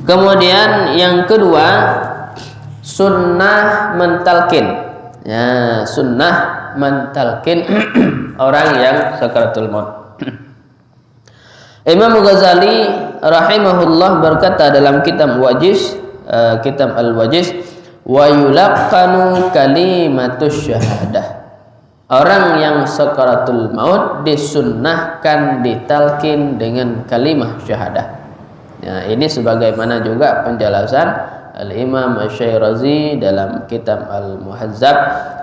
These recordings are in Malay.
Kemudian yang kedua, sunnah mentalkin. Ya, sunnah mentalkin orang yang sakaratul maut. Imam Ghazali rahimahullah berkata dalam kitab Wajiz, kitab Al-Wajiz, wa yulaqqanu kalimatus syahadah. Orang yang sakaratul maut disunnahkan ditalkin dengan kalimah syahadah. Ya, ini sebagaimana juga penjelasan Al-Imam Asy-Syairazi dalam kitab Al-Muhazzab,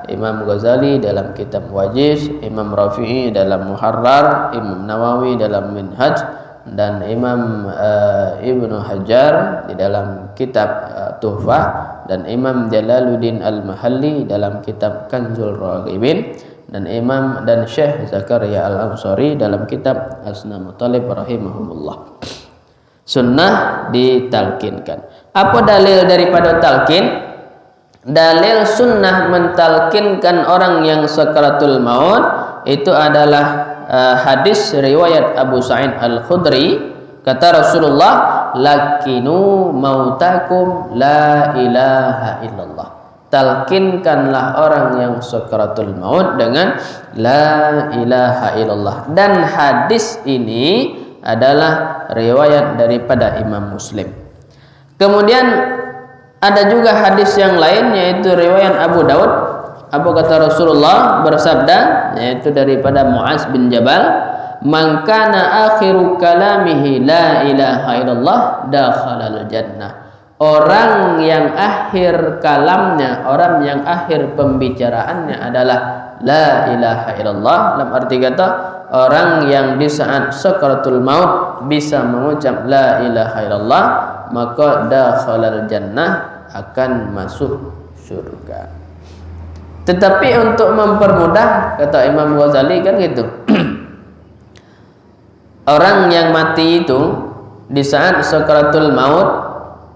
Imam Ghazali dalam kitab Wajiz, Imam Rafi'i dalam Muharrar, Imam Nawawi dalam Minhaj, dan Imam Ibnu Hajar di dalam kitab Tuhfah, dan Imam Jalaluddin Al-Mahalli dalam kitab Kanzul Raghibin, dan Imam dan Syekh Zakaria Al-Ansari dalam kitab Asnamut Talib rahimahumullah. Sunnah ditalkinkan. Apa dalil daripada talkin? Dalil sunnah mentalkinkan orang yang sakaratul maut itu adalah hadis riwayat Abu Sa'id Al-Khudri, kata Rasulullah, lakinu mautakum la ilaha illallah. Talkinkanlah orang yang sakaratul maut dengan la ilaha illallah. Dan hadis ini adalah riwayat daripada Imam Muslim. Kemudian ada juga hadis yang lain, yaitu riwayat Abu Daud. Apa kata Rasulullah bersabda, yaitu daripada Muaz bin Jabal, man kana akhiru kalamihi la ilaha illallah dakhalal jannah. Orang yang akhir kalamnya, orang yang akhir pembicaraannya adalah la ilaha illallah, dalam arti kata orang yang di saat sakaratul maut bisa mengucap la ilaha illallah, maka dakhalal jannah, akan masuk surga. Tetapi untuk mempermudah, kata Imam Ghazali kan gitu, orang yang mati itu di saat sakaratul maut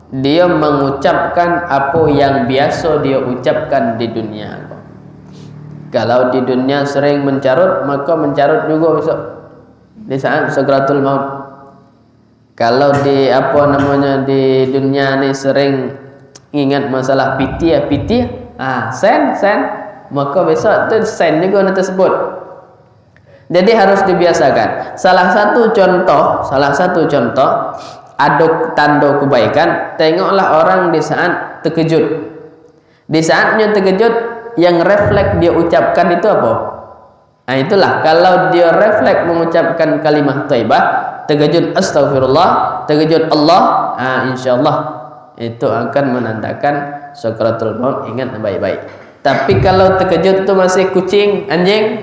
dia mengucapkan apa yang biasa dia ucapkan di dunia. Kalau di dunia sering mencarut, maka mencarut juga besok di saat sakaratul maut. Kalau di di dunia ni sering ingat masalah piti, sen, maka besok tu sen juga nanti tersebut. Jadi harus dibiasakan. Salah satu contoh ada tanda kebaikan, tengoklah orang di saat terkejut. Di saatnya terkejut, yang refleks dia ucapkan itu apa? Nah, itulah kalau dia refleks mengucapkan kalimah thayyibah, terkejut astagfirullah, terkejut Allah, insyaallah itu akan menandakan sakaratul maut. Ingat baik-baik. Tapi kalau terkejut itu masih kucing, anjing,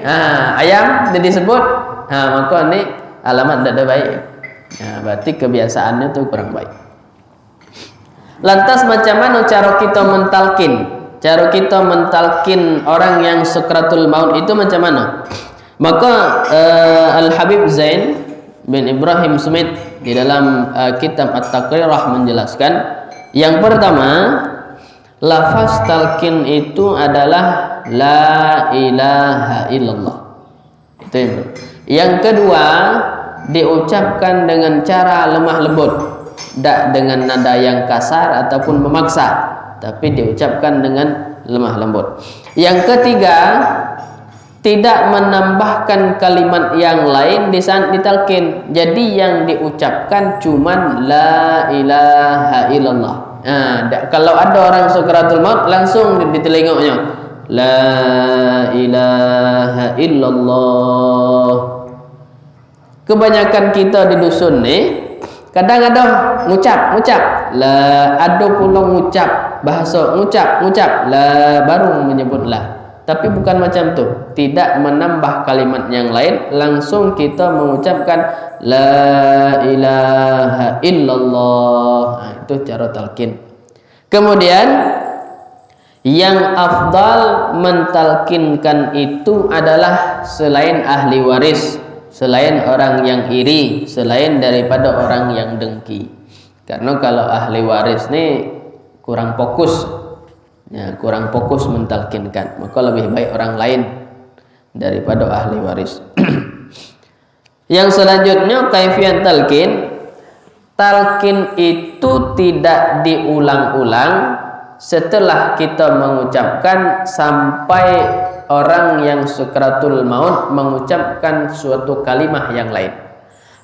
ayam dia disebut, maka ini alamat tidak baik. Berarti kebiasaannya itu kurang baik. Lantas macam mana cara kita mentalkin? Cara kita mentalkin orang yang sakaratul maut itu macam mana? Maka Al-Habib Zain bin Ibrahim Sumit di dalam kitab At-Taqrirah menjelaskan, yang pertama, lafaz talqin itu adalah la ilaha illallah. Itu yang pertama. Yang kedua, diucapkan dengan cara lemah lembut, tidak dengan nada yang kasar ataupun memaksa, tapi diucapkan dengan lemah lembut. Yang ketiga, tidak menambahkan kalimat yang lain di saat ditalkin. Jadi yang diucapkan cuman la ilaha illallah. Kalau ada orang sakaratul maut, langsung di telinganya la ilaha illallah. Kebanyakan kita di dusun ni kadang-kadang ngucap la, ada pula ngucap bahasa ngucap la, baru menyebut la. Tapi bukan macam tu, tidak menambah kalimat yang lain, langsung kita mengucapkan la ilaha illallah. Itu cara talqin. Kemudian yang afdal mentalkinkan itu adalah selain ahli waris, selain orang yang iri, selain daripada orang yang dengki. Karena kalau ahli waris ni kurang fokus, kurang fokus mentalkinkan, maka lebih baik orang lain daripada ahli waris. Yang selanjutnya kaifiyat talqin. talqin itu tidak diulang-ulang setelah kita mengucapkan sampai orang yang sukratul maut mengucapkan suatu kalimah yang lain.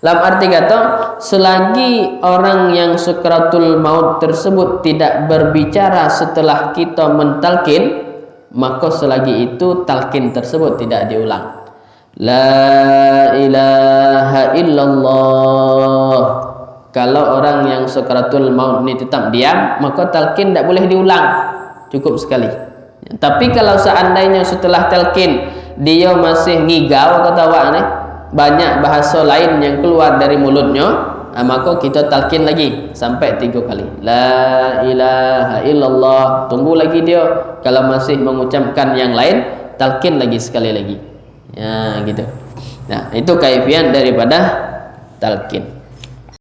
Dalam arti kata, selagi orang yang sukratul maut tersebut tidak berbicara setelah kita mentalkin, maka selagi itu talqin tersebut tidak diulang. La ilaha illallah. Kalau orang yang sukratul maut ini tetap diam, maka talqin tidak boleh diulang, cukup sekali. Tapi kalau seandainya setelah talqin dia masih ngigau ketawa nih, banyak bahasa lain yang keluar dari mulutnya, maka kita talqin lagi sampai 3 kali. La ilaha illallah. Tunggu lagi dia, kalau masih mengucapkan yang lain, talqin lagi sekali lagi. Ya, gitu. Nah, itu kaifiat daripada talqin.